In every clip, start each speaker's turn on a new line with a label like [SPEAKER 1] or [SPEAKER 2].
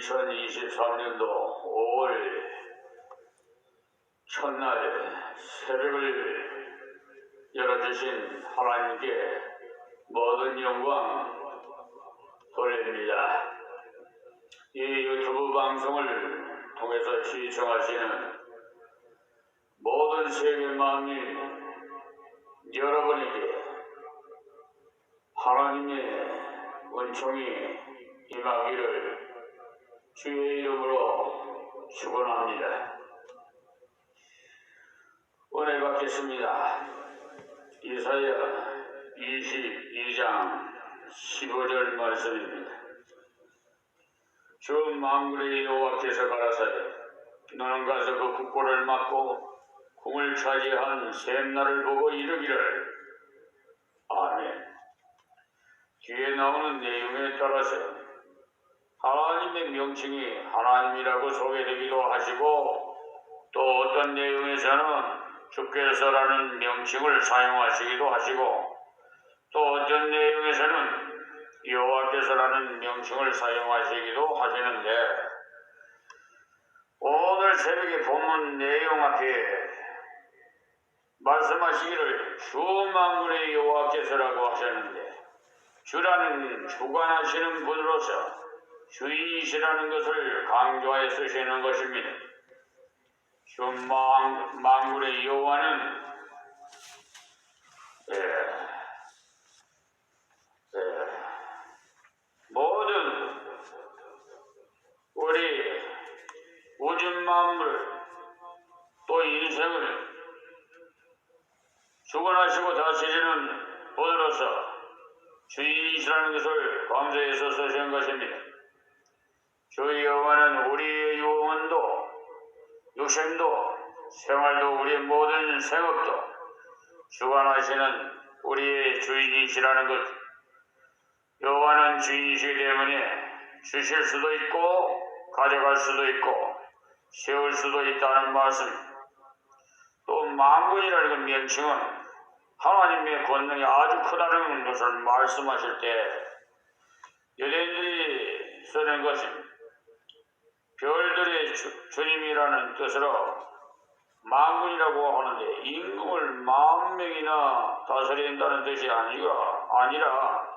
[SPEAKER 1] 2023년도 5월 첫날 새벽을 열어주신 하나님께 모든 영광 돌립니다. 이 유튜브 방송을 통해서 시청하시는 모든 세계 만민 여러분에게 하나님의 은총이 임하기를 주의 이름으로 축원합니다. 은혜 받겠습니다. 이사야 22장 15절 말씀입니다. 주 만군의 여호와께서 가라사대 너는 가서 그 국보를 맡고 궁을 차지한 샘나를 보고 이르기를 아멘. 뒤에 나오는 내용에 따라서 하나님의 명칭이 하나님이라고 소개되기도 하시고 또 어떤 내용에서는 주께서라는 명칭을 사용하시기도 하시고 또 어떤 내용에서는 여호와께서라는 명칭을 사용하시기도 하시는데 오늘 새벽에 본문 내용 앞에 말씀하시기를 주 만군의 여호와께서라고 하셨는데 주라는 주관하시는 분으로서 주인이시라는 것을 강조하여 쓰시는 것입니다. 주 만군의 여호와는 모든 우리 우주 만물 또 인생을 주관하시고 다스리는 분으로서 주인이시라는 것을 강조해서 쓰신 것입니다. 주 여호와는 우리의 영혼도 육신도 생활도 우리의 모든 생업도 주관하시는 우리의 주인이시라는 것. 여호와는 주인이시기 때문에 주실 수도 있고 가져갈 수도 있고 세울 수도 있다는 말씀. 또 만군이라는 그 명칭은 하나님의 권능이 아주 크다는 것을 말씀하실 때 유대인들이 쓰는 것은 별들의 주님이라는 뜻으로 만군이라고 하는데 임금을 10,000명이나 다스린다는 뜻이 아니라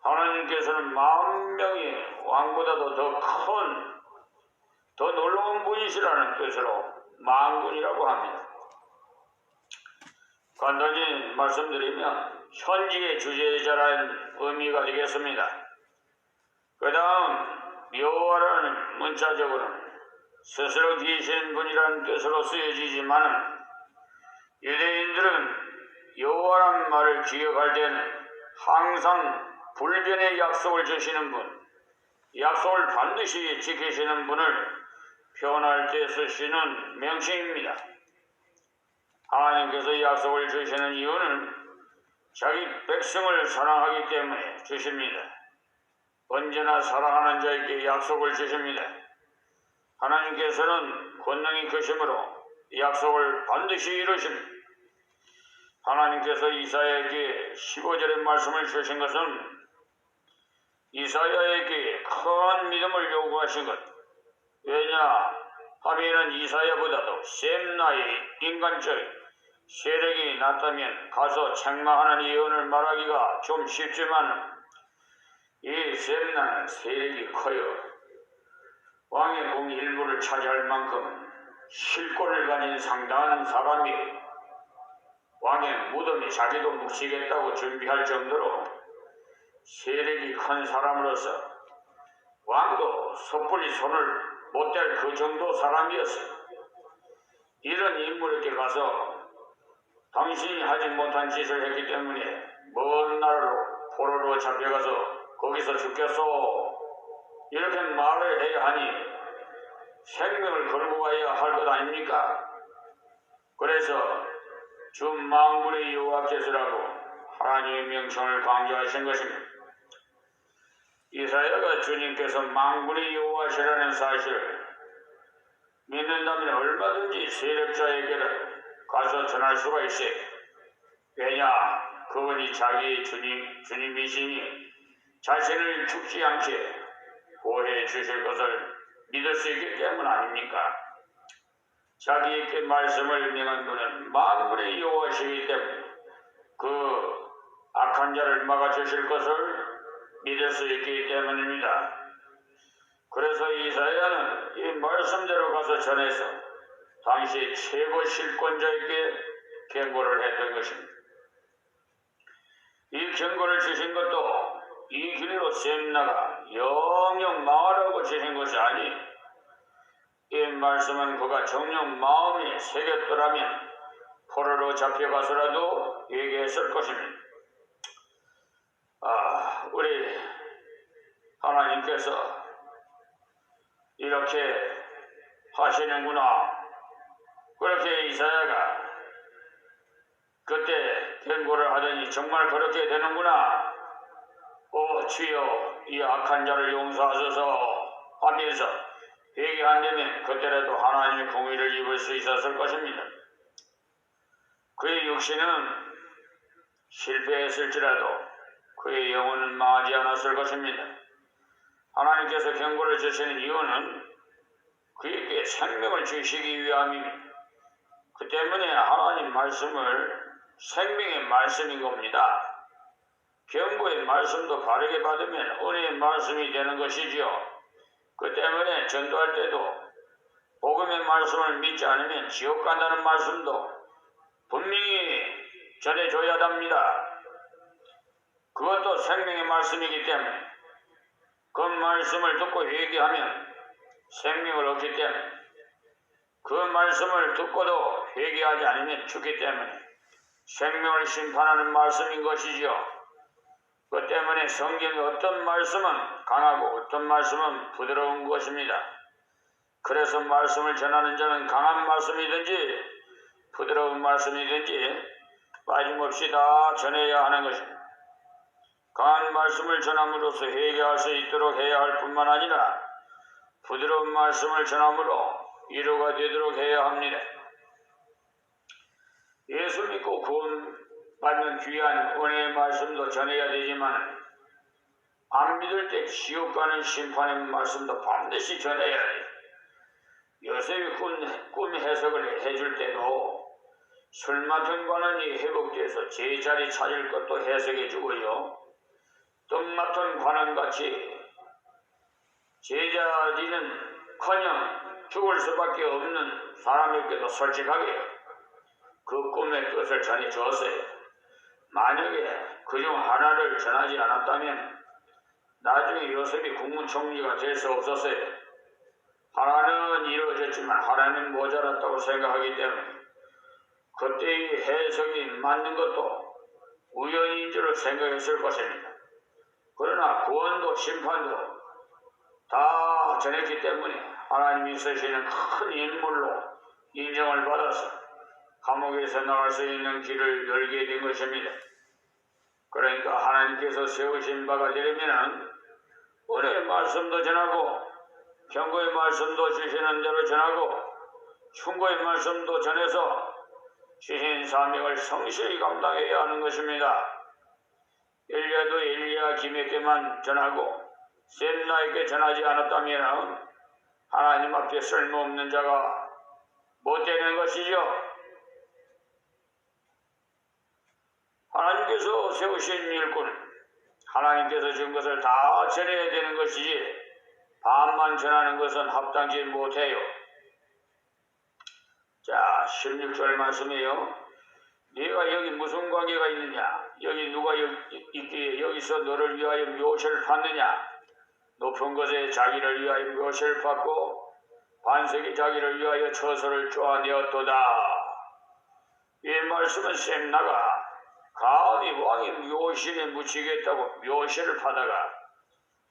[SPEAKER 1] 하나님께서는 10,000명의 왕보다도 더 큰, 더 놀라운 분이시라는 뜻으로 만군이라고 합니다. 간단히 말씀드리면 현직의 주재자라는 의미가 되겠습니다. 그 다음 여호와라는 문자적으로는 스스로 계신 분이라는 뜻으로 쓰여지지만 유대인들은 여호와란 말을 기억할 때는 항상 불변의 약속을 주시는 분, 약속을 반드시 지키시는 분을 표현할 때 쓰시는 명칭입니다. 하나님께서 약속을 주시는 이유는 자기 백성을 사랑하기 때문에 주십니다. 언제나 사랑하는 자에게 약속을 주십니다. 하나님께서는 권능이 크심으로 약속을 반드시 이루십니다. 하나님께서 이사야에게 15절의 말씀을 주신 것은 이사야에게 큰 믿음을 요구하신 것. 왜냐 하면은 이사야보다도 셈나의 인간적 세력이 낮다면 가서 책망하는 예언을 말하기가 좀 쉽지만 이 셈나는 세력이 커요. 왕의 궁 일부를 차지할 만큼 실권을 가진 상당한 사람이 왕의 무덤에 자기도 묵히겠다고 준비할 정도로 세력이 큰 사람으로서 왕도 섣불리 손을 못 댈 그 정도 사람이었어요. 이런 인물에게 가서 당신이 하지 못한 짓을 했기 때문에 먼 나라로 포로로 잡혀가서 거기서 죽겠소 이렇게 말을 해야 하니 생명을 걸고 가야 할 것 아닙니까? 그래서 주 만군의 여호와께서라고 하나님의 명칭을 강조하신 것입니다. 이사야가 주님께서 만군의 여호와시라는 사실을 믿는다면 얼마든지 세력자에게는 가서 전할 수가 있어요. 왜냐? 그분이 자기의 주님이시니 자신을 죽지 않게 보호해 주실 것을 믿을 수 있기 때문 아닙니까? 자기에게 말씀을 명한 분은 만물의 여호와시기 때문에 그 악한 자를 막아주실 것을 믿을 수 있기 때문입니다. 그래서 이사야는 이 말씀대로 가서 전해서 당시 최고 실권자에게 경고를 했던 것입니다. 이 경고를 주신 것도 이 길로 셈 나가 영영 망하라고 주신 것이 아니, 이 말씀은 그가 정녕 마음에 새겼더라면 포로로 잡혀가서라도 얘기했을 것입니다. 우리 하나님께서 이렇게 하시는구나. 그렇게 이사야가 그때 경고를 하더니 정말 그렇게 되는구나. 주여 이 악한 자를 용서하소서 하면서 회개한다면 그때라도 하나님의 공의를 입을 수 있었을 것입니다. 그의 육신은 실패했을지라도 그의 영혼은 망하지 않았을 것입니다. 하나님께서 경고를 주시는 이유는 그에게 생명을 주시기 위함입니다. 그 때문에 하나님 말씀을 생명의 말씀인 겁니다. 경고의 말씀도 바르게 받으면 은혜의 말씀이 되는 것이지요. 그 때문에 전도할 때도 복음의 말씀을 믿지 않으면 지옥 간다는 말씀도 분명히 전해줘야 합니다. 그것도 생명의 말씀이기 때문에 그 말씀을 듣고 회개하면 생명을 얻기 때문에 그 말씀을 듣고도 회개하지 않으면 죽기 때문에 생명을 심판하는 말씀인 것이지요. 그 때문에 성경의 어떤 말씀은 강하고 어떤 말씀은 부드러운 것입니다. 그래서 말씀을 전하는 자는 강한 말씀이든지 부드러운 말씀이든지 빠짐없이 다 전해야 하는 것입니다. 강한 말씀을 전함으로써 회개할 수 있도록 해야 할 뿐만 아니라 부드러운 말씀을 전함으로 위로가 되도록 해야 합니다. 예수 믿고 구원받는 귀한 은혜의 말씀도 전해야 되지만 안 믿을 때 지옥 가는 심판의 말씀도 반드시 전해야 해요. 요셉이 꿈 해석을 해줄 때도 술 맡은 관원이 회복돼서 제자리 찾을 것도 해석해주고요. 떡 맡은 관원같이 제자리는커녕 죽을 수밖에 없는 사람에게도 솔직하게 그 꿈의 뜻을 전해주었어요. 만약에 그중 하나를 전하지 않았다면 나중에 요셉이 국무총리가 될 수 없었어요. 하나는 이루어졌지만 하나는 모자랐다고 생각하기 때문에 그때의 해석이 맞는 것도 우연인 줄을 생각했을 것입니다. 그러나 구원도 심판도 다 전했기 때문에 하나님이 쓰시는 큰 인물로 인정을 받아서 감옥에서 나갈 수 있는 길을 열게 된 것입니다. 그러니까 하나님께서 세우신 바가 되려면 은혜의 말씀도 전하고 경고의 말씀도 주시는 대로 전하고 충고의 말씀도 전해서 주신 사명을 성실히 감당해야 하는 것입니다. 엘리야도 엘리야 김에게만 전하고 셈나에게 전하지 않았다면 하나님 앞에 쓸모없는 자가 못 되는 것이죠. 하나님께서 세우신 일꾼은 하나님께서 준 것을 다 전해야 되는 것이지 반만 전하는 것은 합당치 못해요. 자, 16절 말씀이에요. 네가 여기 무슨 관계가 있느냐? 여기 누가 있기에 여기서 너를 위하여 묘시를 받느냐? 높은 곳에 자기를 위하여 묘시를 받고 반석이 자기를 위하여 처소를 쪼아내었도다. 이 말씀은 셈나가 감히 왕이 묘실에 묻히겠다고 묘시를 받아가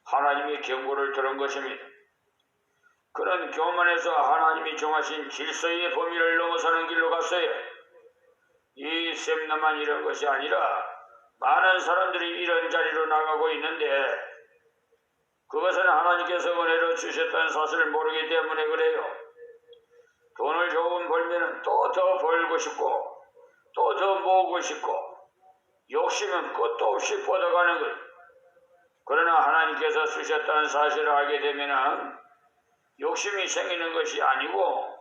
[SPEAKER 1] 하나님의 경고를 들은 것입니다. 그런 교만에서 하나님이 정하신 질서의 범위를 넘어서는 길로 갔어요. 이 셈나만 이런 것이 아니라 많은 사람들이 이런 자리로 나가고 있는데 그것은 하나님께서 은혜로 주셨다는 사실을 모르기 때문에 그래요. 돈을 조금 벌면 또 더 벌고 싶고 또 더 모으고 싶고 욕심은 끝도 없이 뻗어가는 것. 그러나 하나님께서 쓰셨다는 사실을 알게 되면 욕심이 생기는 것이 아니고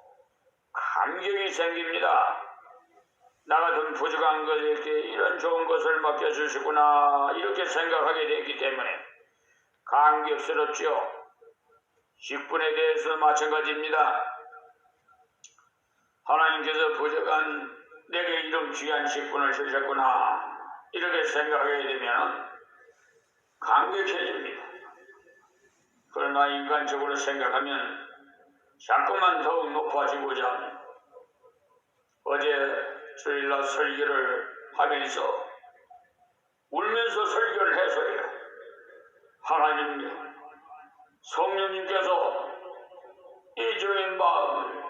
[SPEAKER 1] 감격이 생깁니다. 나 같은 부족한 것에게 이런 좋은 것을 맡겨주시구나 이렇게 생각하게 되기 때문에 감격스럽지요. 직분에 대해서 마찬가지입니다. 하나님께서 부족한 내게 이런 귀한 직분을 주셨구나 이렇게 생각하게 되면 감격해집니다. 그러나 인간적으로 생각하면 자꾸만 더욱 높아지고자 합니다. 어제 주일날 설교를 하면서 울면서 설교를 해서요. 하나님, 성령님께서 이 주의 마음을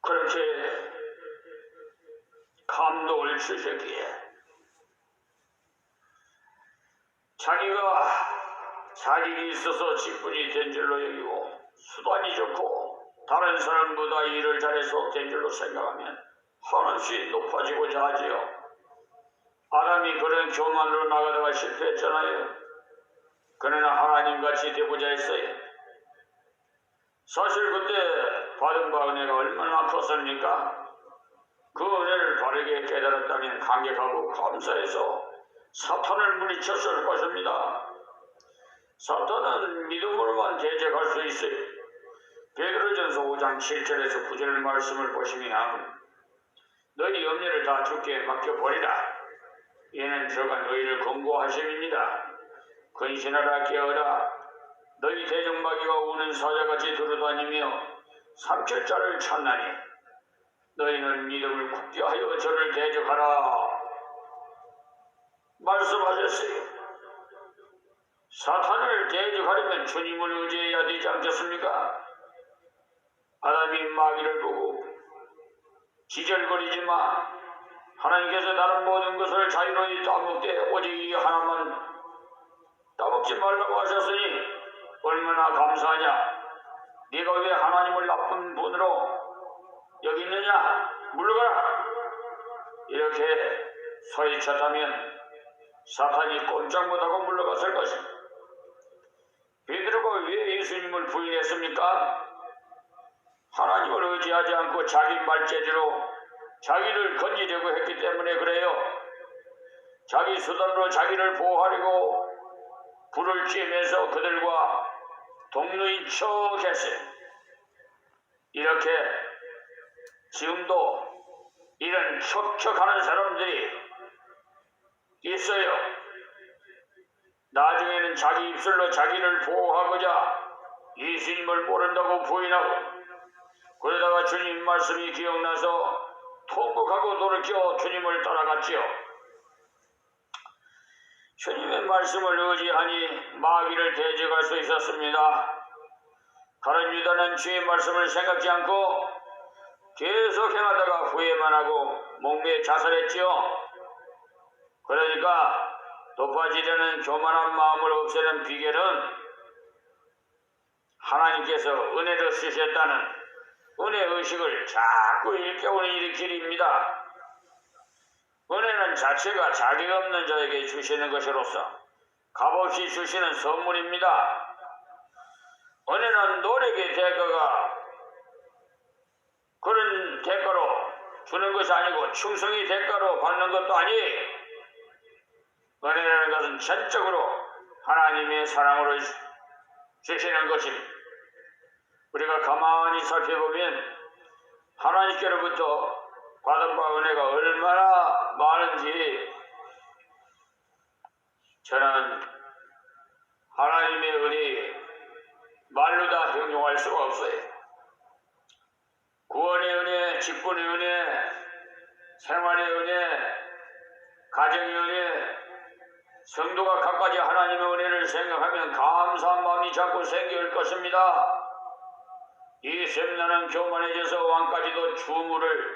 [SPEAKER 1] 그렇게 감동을 주셨기에 자기가 자격이 있어서 직분이 된 줄로 여기고 수단이 좋고 다른 사람보다 일을 잘해서 된 줄로 생각하면 한없이 높아지고자 하지요. 아담이 그런 교만으로 나가다가 실패했잖아요. 그러나 하나님같이 되고자 했어요. 사실 그때 받은 바 은혜가 얼마나 컸습니까? 그 은혜를 바르게 깨달았다면 감격하고 감사해서 사탄을 물리쳤을 것입니다. 사탄은 믿음으로만 대적할 수 있어요. 베드로전서 5장 7절에서 9절 말씀을 보시면 너희 염려를 다 주께 맡겨버리라. 이는 저가 너희를 권고하심입니다. 근신하라 깨어라. 너희 대적마귀가 우는 사자같이 두루다니며 삼킬자를 찾나니 너희는 믿음을 굳게 하여 저를 대적하라. 말씀하셨어요. 사탄을 대적하려면 주님을 의지해야 되지 않겠습니까? 아담이 마귀를 보고 지절거리지 마. 하나님께서 다른 모든 것을 자유로이 따먹되 오직 이 하나만 따먹지 말라고 하셨으니 얼마나 감사하냐. 네가 왜 하나님을 나쁜 분으로 여기 있느냐. 물러가라. 이렇게 소리쳤다면 사탄이 꼼짝 못하고 물러갔을 것입니다. 베드로가 왜 예수님을 부인했습니까? 하나님을 의지하지 않고 자기 말재주로 자기를 건지려고 했기 때문에 그래요. 자기 수단으로 자기를 보호하려고 불을 쬐면서 그들과 동료인 척 했어요. 이렇게 지금도 이런 척척하는 사람들이 있어요. 나중에는 자기 입술로 자기를 보호하고자 예수님을 모른다고 부인하고 그러다가 주님 말씀이 기억나서 통곡하고 돌이켜 주님을 따라갔지요. 주님의 말씀을 의지하니 마귀를 대적할 수 있었습니다. 다른 유다는 주의 말씀을 생각지 않고 계속 행하다가 후회만 하고 목매에 자살했지요. 그러니까 높아지려는 교만한 마음을 없애는 비결은 하나님께서 은혜를 쓰셨다는 은혜의식을 자꾸 일깨우는 길입니다. 은혜는 자체가 자격 없는 자에게 주시는 것으로서 값없이 주시는 선물입니다. 은혜는 노력의 대가가 그런 대가로 주는 것이 아니고 충성의 대가로 받는 것도 아니에요. 은혜라는 것은 전적으로 하나님의 사랑으로 주시는 것입니다. 우리가 가만히 살펴보면 하나님께로부터 받은 바 은혜가 얼마나 많은지 저는 하나님의 은혜 말로 다 형용할 수가 없어요. 구원의 은혜, 직분의 은혜, 생활의 은혜, 가정의 은혜, 성도가 각가지 하나님의 은혜를 생각하면 감사한 마음이 자꾸 생길 것입니다. 이 샘나는 교만해져서 왕까지도 주무를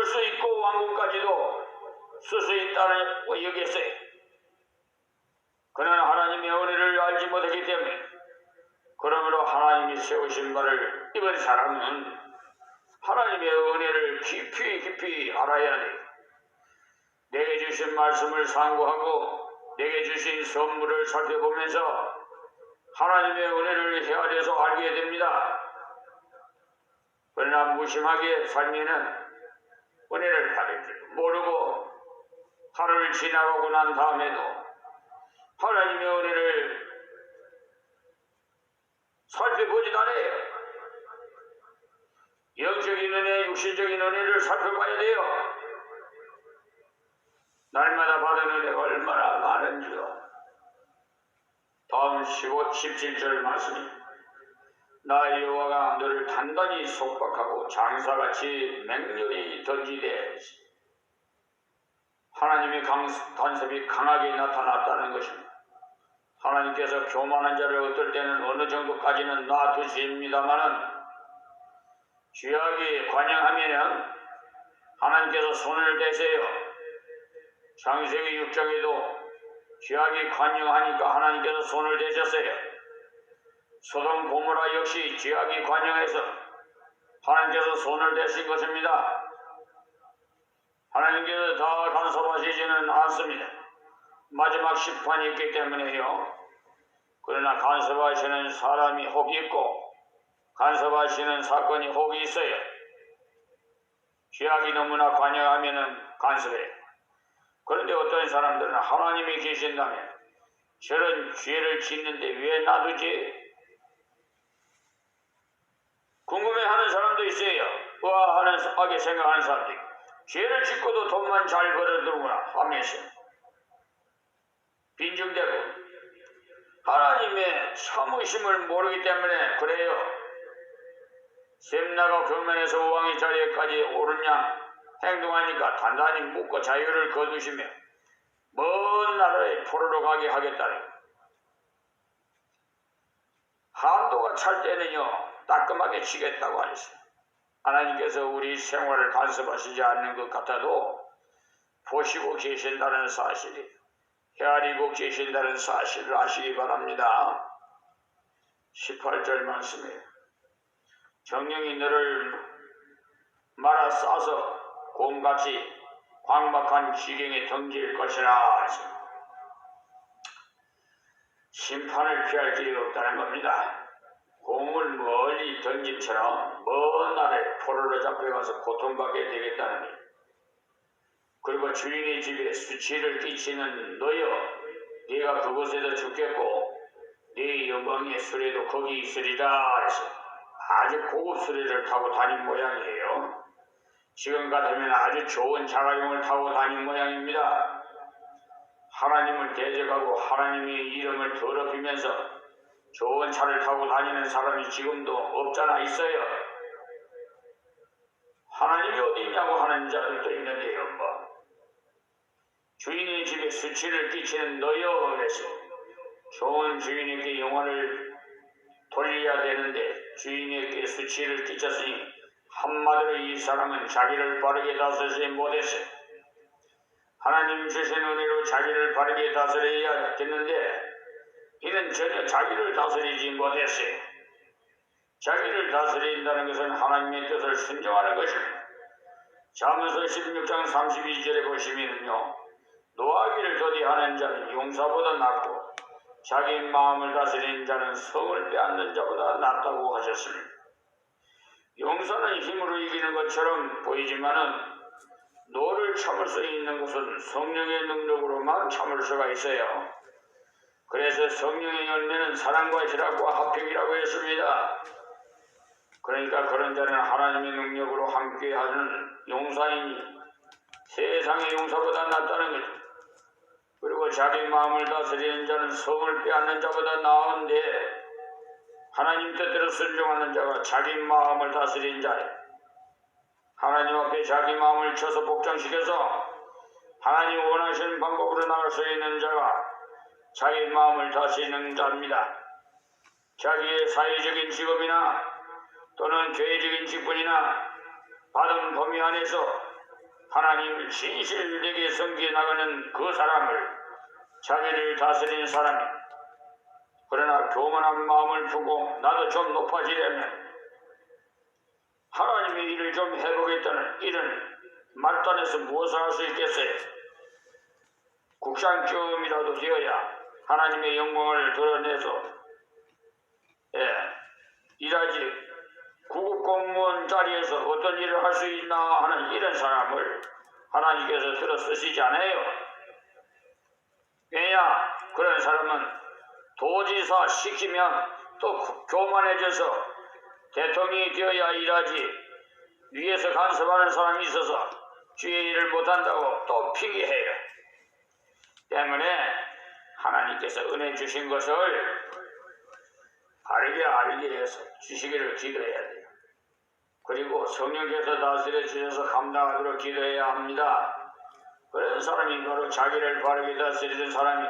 [SPEAKER 1] 수 있고 왕궁까지도 쓸 수 있다는 여기에서요. 그러나 하나님의 은혜를 알지 못하기 때문에 그러므로 하나님이 세우신 바를 이번 사람은 하나님의 은혜를 깊이 알아야 돼요. 내게 주신 말씀을 상고하고 내게 주신 선물을 살펴보면서 하나님의 은혜를 헤아려서 알게 됩니다. 그러나 무심하게 살면은 은혜를 받을 줄 모르고 하루를 지나가고 난 다음에도 하나님의 은혜를 살펴보지 않아요. 영적인 은혜, 육신적인 은혜를 살펴봐야 돼요. 날마다 받은 은혜가 얼마나 많은지요. 다음 17절 말씀이 나 여호와가 너를 단단히 속박하고 장사같이 맹렬히 던지되 하나님의 간섭이 강하게 나타났다는 것입니다. 하나님께서 교만한 자를 어떨 때는 어느 정도까지는 놔두십니다마는 죄악이 관영하면은 하나님께서 손을 대세요. 창세기 6장에도 죄악이 관영하니까 하나님께서 손을 대셨어요. 소돔 고모라 역시 죄악이 관영해서 하나님께서 손을 대신 것입니다. 하나님께서 다 간섭하시지는 않습니다. 마지막 심판이 있기 때문에요. 그러나 간섭하시는 사람이 혹 있고 간섭하시는 사건이 혹 있어요. 죄악이 너무나 관여하면은 간섭해요. 그런데 어떤 사람들은 하나님이 계신다면 저런 죄를 짓는데 왜 놔두지? 궁금해하는 사람도 있어요. 의아하게 생각하는 사람들이 죄를 짓고도 돈만 잘 벌어들구나 하면서 빈정대고 하나님의 참으심을 모르기 때문에 그래요. 셈나가 교면에서 왕의 자리에까지 오른 양 행동하니까 단단히 묶고 자유를 거두시며 먼 나라에 포로로 가게 하겠다는 한도가 찰 때는요 따끔하게 치겠다고 하셨어요. 하나님께서 우리 생활을 간섭하시지 않는 것 같아도 보시고 계신다는 사실이 헤아리고 계신다는 사실을 아시기 바랍니다. 18절 말씀이에요. 정령이 너를 말아 싸서 곰같이 광박한 지경에 던질 것이라 하십니다. 심판을 피할 길이 없다는 겁니다. 공을 멀리 던짐처럼 먼 나라에 포로로 잡혀가서 고통받게 되겠다는 것. 그리고 주인의 집에 수치를 끼치는 너여 네가 그곳에서 죽겠고 네 영광의 수레도 거기 있으리라 하셨습니다. 아주 고급 수레를 타고 다닌 모양이에요. 지금 같으면 아주 좋은 자가용을 타고 다닌 모양입니다. 하나님을 대적하고 하나님의 이름을 더럽히면서 좋은 차를 타고 다니는 사람이 지금도 없잖아 있어요. 하나님이 어디 있냐고 하는 자들도 있는데요. 주인의 집에 수치를 끼치는 너여 그래서 좋은 주인에게 영혼을 돌려야 되는데 주인에게 수치를 끼쳤으니 한마디로 이 사람은 자기를 바르게 다스리지 못했어요. 하나님 주신 은혜로 자기를 바르게 다스려야겠는데 이는 전혀 자기를 다스리지 못했어요. 자기를 다스린다는 것은 하나님의 뜻을 순종하는 것입니다. 잠언서 16장 32절에 보시면요. 노하기를 더디하는 자는 용사보다 낫고 자기 마음을 다스리는 자는 성을 빼앗는 자보다 낫다고 하셨습니다. 용사는 힘으로 이기는 것처럼 보이지만은 노를 참을 수 있는 것은 성령의 능력으로만 참을 수가 있어요. 그래서 성령의 열매는 사랑과 희락과 화평이라고 했습니다. 그러니까 그런 자는 하나님의 능력으로 함께하는 용사이니 세상의 용사보다 낫다는 거죠. 그리고 자기 마음을 다스리는 자는 성을 빼앗는 자보다 나은데 하나님 뜻대로 순종하는 자가 자기 마음을 다스리는 자예요. 하나님 앞에 자기 마음을 쳐서 복종시켜서 하나님 원하시는 방법으로 나갈 수 있는 자가 자기 마음을 다스리는 자입니다. 자기의 사회적인 직업이나 또는 교회적인 직분이나 받은 범위 안에서 하나님을 진실되게 섬겨 나가는 그 사람을 자기를 다스리는 사람이. 그러나 교만한 마음을 두고 나도 좀 높아지려면 하나님의 일을 좀 해보겠다는 이런 말단에서 무엇을 할 수 있겠어요? 국상쯤이라도 되어야 하나님의 영광을 드러내서 일하지 구급 공무원 자리에서 어떤 일을 할 수 있나 하는 이런 사람을 하나님께서 들어 쓰시지 않아요. 왜냐? 그런 사람은 도지사 시키면 또 교만해져서 대통령이 되어야 일하지 위에서 간섭하는 사람이 있어서 주의 일을 못한다고 또 핑계해요. 때문에 하나님께서 은혜 주신 것을 바르게 알게 해서 주시기를 기도해야 돼요. 그리고 성령께서 다스려 주셔서 감당하도록 기도해야 합니다. 그런 사람이 바로 자기를 바르게 다스리는 사람이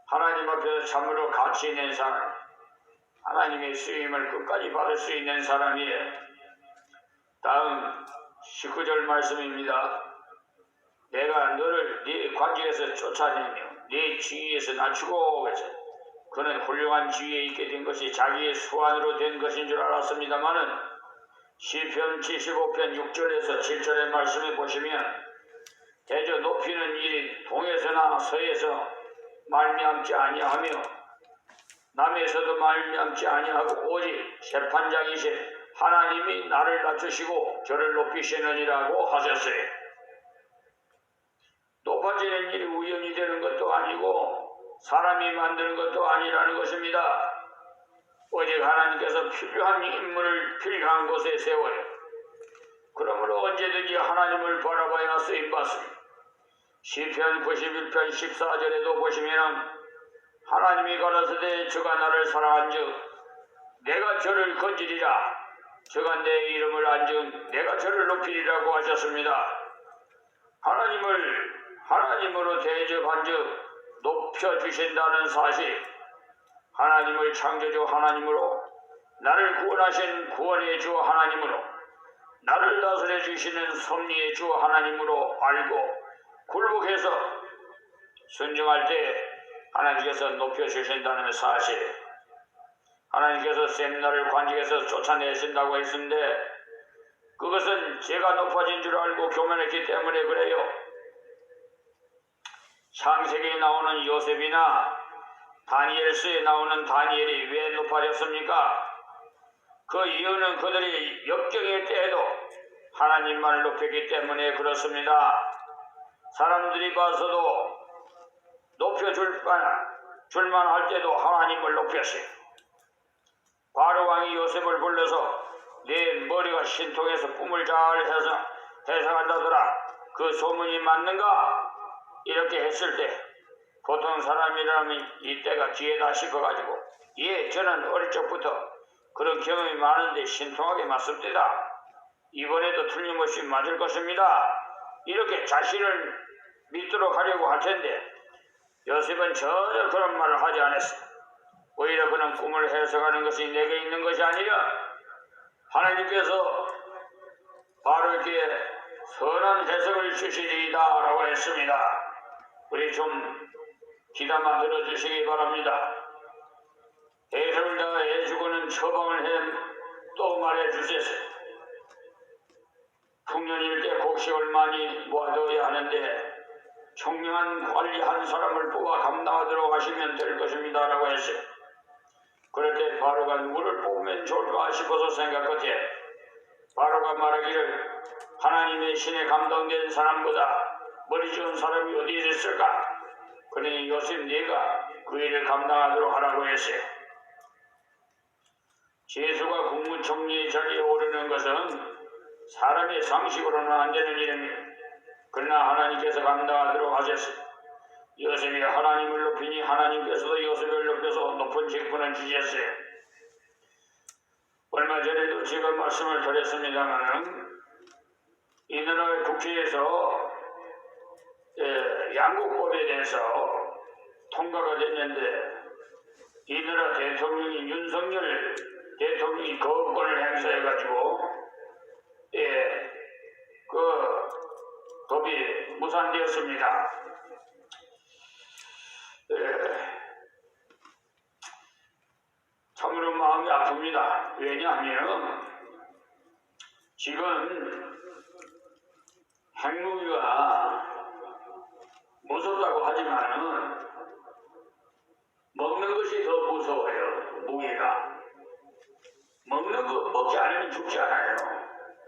[SPEAKER 1] 하나님 앞에서 참으로 가치 있는 사람, 하나님의 쓰임을 끝까지 받을 수 있는 사람이에요. 다음 19절 말씀입니다. 내가 너를 네 관직에서 쫓아내며 네 지위에서 낮추고 그래서 그는 훌륭한 지위에 있게 된 것이 자기의 수완으로 된 것인 줄 알았습니다마는 시편 75편 6절에서 7절의 말씀에 보시면 대저 높이는 일이 동에서나 서에서 말미암지 아니하며 남에서도 말미암지 아니하고 오직 재판장이신 하나님이 나를 낮추시고 저를 높이시느니라고 하셨어요. 높아지는 일이 우연히 되는 것도 아니고 사람이 만드는 것도 아니라는 것입니다. 오직 하나님께서 필요한 인물을 필요한 곳에 세워요. 그러므로 언제든지 하나님을 바라봐야 쓰임받습니다. 시편 91편 14절에도 보시면 하나님이 가라사대 저가 나를 사랑한즉 내가 저를 건지리라 저가 내 이름을 안즉 내가 저를 높이리라고 하셨습니다. 하나님을 하나님으로 대접한즉 높여주신다는 사실, 하나님을 창조주 하나님으로 나를 구원하신 구원의 주 하나님으로 나를 다스려 주시는 섭리의 주 하나님으로 알고 굴복해서 순종할 때 하나님께서 높여주신다는 사실, 하나님께서 샘나를 관직에서 쫓아내신다고 했는데 그것은 제가 높아진 줄 알고 교만했기 때문에 그래요. 창세기에 나오는 요셉이나 다니엘서에 나오는 다니엘이 왜 높아졌습니까? 그 이유는 그들이 역경의 때에도 하나님만을 높였기 때문에 그렇습니다. 사람들이 봐서도 높여줄만 할 때도 하나님을 높였어요. 바로왕이 요셉을 불러서 내 머리가 신통해서 꿈을 잘 해석한다더라. 그 소문이 맞는가? 이렇게 했을 때 보통 사람이라면 이때가 기회다 싶어가지고 저는 어릴 적부터 그런 경험이 많은데 신통하게 맞습니다. 이번에도 틀림없이 맞을 것입니다. 이렇게 자신을 믿도록 하려고 할 텐데 요셉은 전혀 그런 말을 하지 않았어. 오히려 그는 꿈을 해석하는 것이 내게 있는 것이 아니라 하나님께서 바로 이렇게 선한 해석을 주시리이다 라고 했습니다. 우리 좀 귀담아 들어주시기 바랍니다. 해석을 다 해주고는 처방을 해 또 말해주세요. 풍년일 때 곡식을 많이 모아둬야 하는데 총명한 관리한 사람을 뽑아 감당하도록 하시면 될 것입니다 라고 했어요. 그럴 때 바로가 누구를 뽑으면 좋을까 싶어서 생각 끝에 바로가 말하기를 하나님의 신에 감동된 사람보다 머리 좋은 사람이 어디 있을까? 그러니 요셉 네가 그 일을 감당하도록 하라고 했어요. 제수가 국무총리 자리에 오르는 것은 사람의 상식으로는 안 되는 일입니다. 그러나 하나님께서 감당하도록 하셨어요. 요셉이 하나님을 높이니 하나님께서도 요셉을 높여서 높은 직분을 주셨어요. 얼마 전에도 제가 말씀을 드렸습니다만 이 나라의 국회에서 양국법에 대해서 통과가 됐는데 이 나라 대통령이 윤석열 대통령이 거부권을 행사해가지고 그 법이 무산되었습니다. 참으로 마음이 아픕니다. 왜냐하면 지금 핵무기가 무섭다고 하지만은 먹는 것이 더 무서워요. 무게가. 먹는 거 먹지 않으면 죽지 않아요.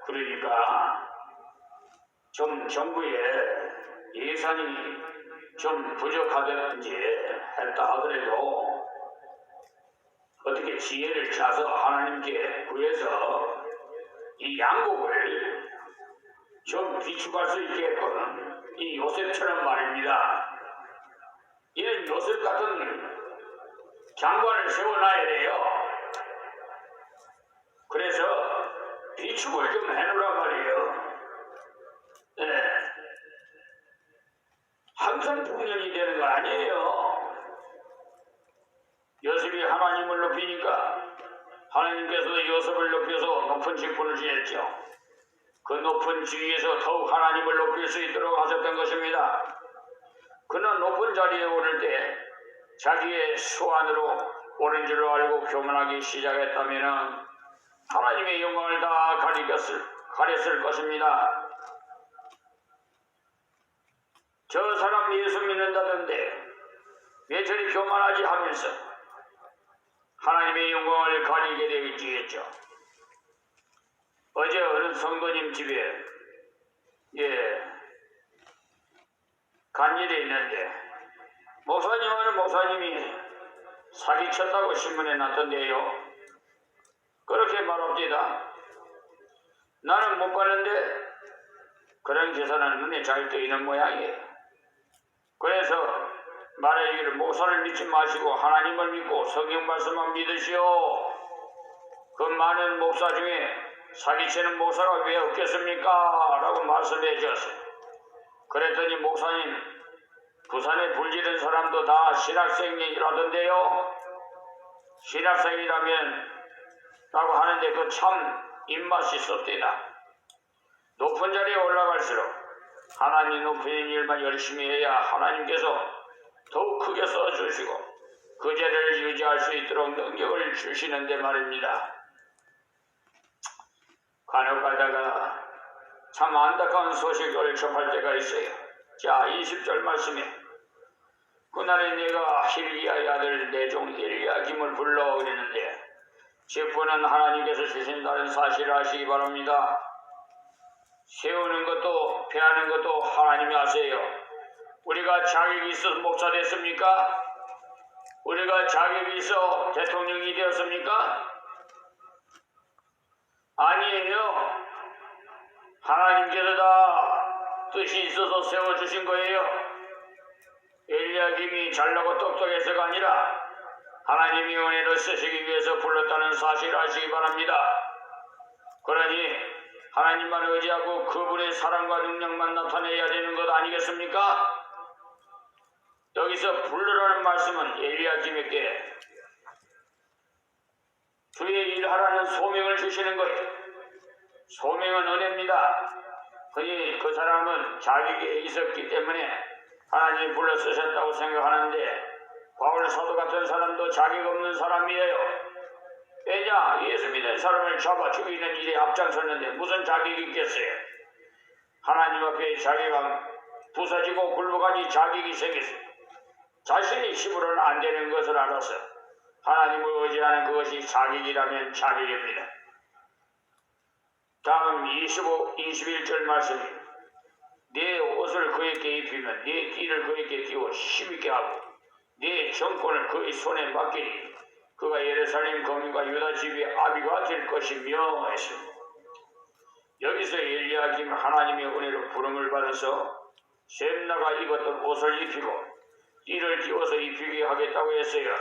[SPEAKER 1] 그러니까 좀 정부에 예산이 좀 부족하든지 했다 하더라도 어떻게 지혜를 짜서 하나님께 구해서 이 양곡을 좀 비축할 수 있게끔 이 요셉처럼 말입니다. 이런 요셉 같은 장관을 세워놔야 돼요. 그래서 비축을 좀 해놓으란 말이에요. 네. 항상 풍년이 되는 거 아니에요. 요셉이 하나님을 높이니까 하나님께서도 요셉을 높여서 높은 직분을 주셨죠. 그 높은 지위에서 더욱 하나님을 높일 수 있도록 하셨던 것입니다. 그는 높은 자리에 오를 때 자기의 수완으로 오른 줄 알고 교만하기 시작했다면 하나님의 영광을 다 가렸을 것입니다. 저 사람 예수 믿는다던데 왜 저리 교만하지 하면서 하나님의 영광을 가리게 되겠죠. 어제 어느 성도님 집에 간 일이 있는데 목사님은 목사님이 사기쳤다고 신문에 났던데요. 그렇게 말합니다. 나는 못 봤는데 그런 기사는 눈에 잘 뜨이는 모양이에요. 그래서 말하기를 목사를 믿지 마시고 하나님을 믿고 성경 말씀만 믿으시오. 그 많은 목사 중에 사기치는 목사가 왜 없겠습니까? 라고 말씀해 주었어요. 그랬더니 목사님, 부산에 불지른 사람도 다 신학생이라던데요. 신학생이라면 라고 하는데 그 참 입맛이 쏟대다. 높은 자리에 올라갈수록 하나님 높이는 일만 열심히 해야 하나님께서 더욱 크게 써주시고 그 자리를 유지할 수 있도록 능력을 주시는데 말입니다. 간혹 가다가 참 안타까운 소식을 접할 때가 있어요. 자, 20절 말씀에 그날에 내가 힐기야의 아들 내 종 엘리야김을 불러 그랬는데 직분은 하나님께서 주신다는 사실을 아시기 바랍니다. 세우는 것도 패하는 것도 하나님이 하세요. 우리가 자격이 있어서 목사 됐습니까? 우리가 자격이 있어 대통령이 되었습니까? 아니에요. 하나님께서 다 뜻이 있어서 세워주신 거예요. 엘리야김이 잘나고 똑똑해서가 아니라 하나님이 은혜를 쓰시기 위해서 불렀다는 사실을 아시기 바랍니다. 그러니 하나님만 의지하고 그분의 사랑과 능력만 나타내야 되는 것 아니겠습니까? 여기서 불러라는 말씀은 엘리야김에게 주의 일하라는 소명을 주시는 거예요. 소명은 은혜입니다. 그니 그 사람은 자격이 있었기 때문에 하나님이 불러 쓰셨다고 생각하는데 바울 사도 같은 사람도 자격 없는 사람이에요. 왜냐? 예수 믿는 사람을 잡아 죽이는 일에 앞장섰는데 무슨 자격이 있겠어요? 하나님 앞에 자기가 부서지고 굴복하니 자격이 생겼어요. 자신의 힘으로는 안 되는 것을 알아서 하나님을 의지하는 그것이 자격이라면 자격입니다. 다음 21절 말씀이 내 옷을 그에게 입히면 내 띠를 그에게 띄워 힘있게 하고 내 정권을 그의 손에 맡기니 그가 예루살렘 거민과 유다 집의 아비가 될 것이며 했습니다. 여기서 엘리야김 하나님의 은혜로 부름을 받아서 셈나가 입었던 옷을 입히고 띠를 띄워서 입히게 하겠다고 했어요.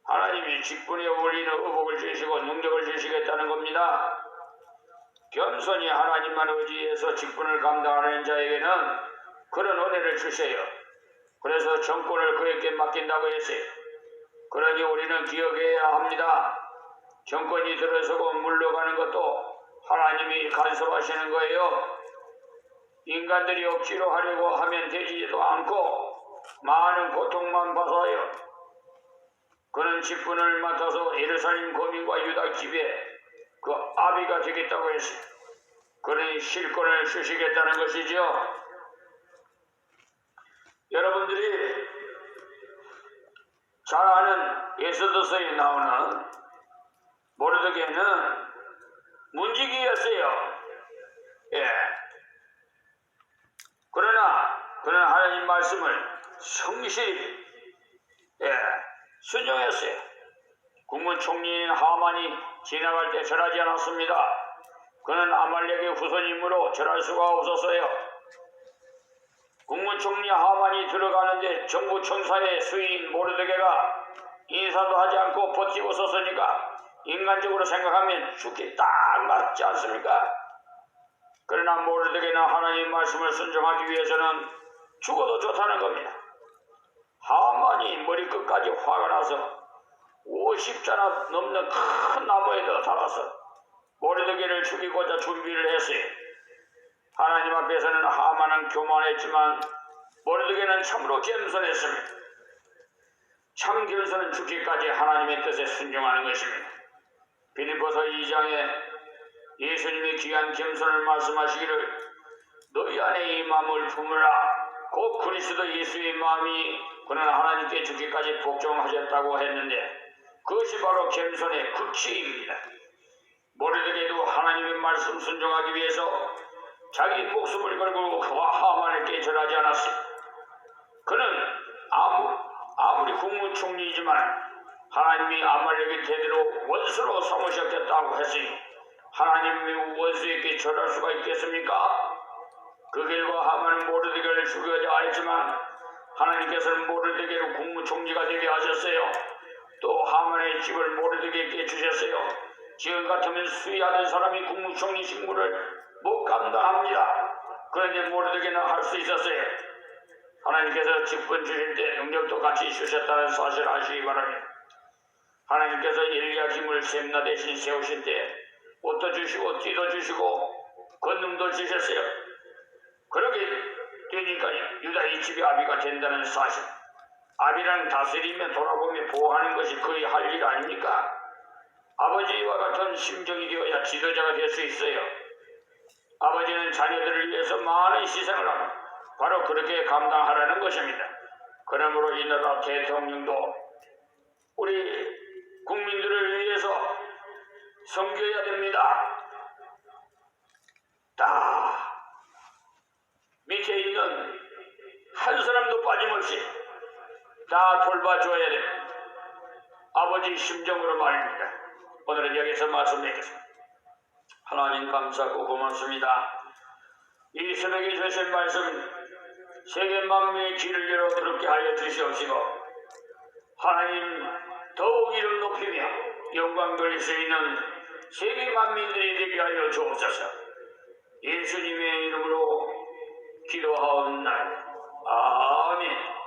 [SPEAKER 1] 하나님이 직분에 어울리는 의복을 주시고 능력을 주시겠다는 겁니다. 겸손히 하나님만 의지해서 직분을 감당하는 자에게는 그런 은혜를 주세요. 그래서 정권을 그에게 맡긴다고 했어요. 그러니 우리는 기억해야 합니다. 정권이 들어서고 물러가는 것도 하나님이 간섭하시는 거예요. 인간들이 억지로 하려고 하면 되지도 않고 많은 고통만 받아요. 그는 직분을 맡아서 예루살렘 거민과 유다 집에 그 아비가 되겠다고 했어요. 그러니 실권을 주시겠다는 것이죠. 여러분들이 잘 아는 에스더서에 나오는 모르드게는 문지기였어요. 예. 그러나 그는 하나님 말씀을 성실히 순종했어요. 국무총리인 하만이 지나갈 때 절하지 않았습니다. 그는 아말렉의 후손이므로 절할 수가 없었어요. 국무총리 하만이 들어가는데 정부 청사의 수인 모르드게가 인사도 하지 않고 버티고 섰으니까 인간적으로 생각하면 죽기 딱 맞지 않습니까? 그러나 모르드게는 하나님 말씀을 순종하기 위해서는 죽어도 좋다는 겁니다. 하만이 머리끝까지 화가 나서 50자나 넘는 큰 나무에다 달아서 모르드게를 죽이고자 준비를 했어요. 하나님 앞에서는 하만은 교만했지만 모르드게는 참으로 겸손했습니다. 참 겸손은 죽기까지 하나님의 뜻에 순종하는 것입니다. 빌립보서 2장에 예수님의 귀한 겸손을 말씀하시기를 너희 안에 이 마음을 품으라. 곧 그리스도 예수의 마음이 그는 하나님께 죽기까지 복종하셨다고 했는데 그것이 바로 겸손의 극치입니다. 모르드게도 하나님의 말씀 순종하기 위해서 자기 목숨을 걸고 그와 하만에게 절하지 않았어요. 그는 아무리 국무총리이지만 하나님이 아말렉의 대대로 원수로 삼으셨겠다고 했으니 하나님의 원수에게 절할 수가 있겠습니까? 그 결과 하만은 모르드게를 죽여야 했지만 하나님께서는 모르드게를 국무총리가 되게 하셨어요. 또 하만의 집을 모르드게에게 주셨어요. 지금 같으면 수의하는 사람이 국무총리 직무를 못 감당합니다. 그런데 모르드게는 할 수 있었어요. 하나님께서 직분 주실 때 능력도 같이 주셨다는 사실을 아시기 바랍니다. 하나님께서 엘리야김을 셈나 대신 세우신 때 옷도 주시고 띠도 주시고 권능도 주셨어요. 그렇게 되니까 유다의 집이 아비가 된다는 사실. 아비랑 다스리며 돌아보며 보호하는 것이 그의 할 일 아닙니까? 아버지와 같은 심정이 되어야 지도자가 될 수 있어요. 아버지는 자녀들을 위해서 많은 희생을 하고 바로 그렇게 감당하라는 것입니다. 그러므로 이 나라 대통령도 우리 국민들을 위해서 섬겨야 됩니다. 다 밑에 있는 한 사람도 빠짐없이 다 돌봐줘야 됩니다. 아버지 심정으로 말입니다. 오늘은 여기서 말씀드리겠습니다. 하나님 감사하고 고맙습니다. 이 새벽에 주신 말씀 세계 만민의 귀를 열어 들었게 하여 주시옵시고 하나님 더욱 이름 높이며 영광 돌릴 수 있는 세계 만민들이 되게 하여 주옵소서. 예수님의 이름으로 기도하옵나이다. 아멘.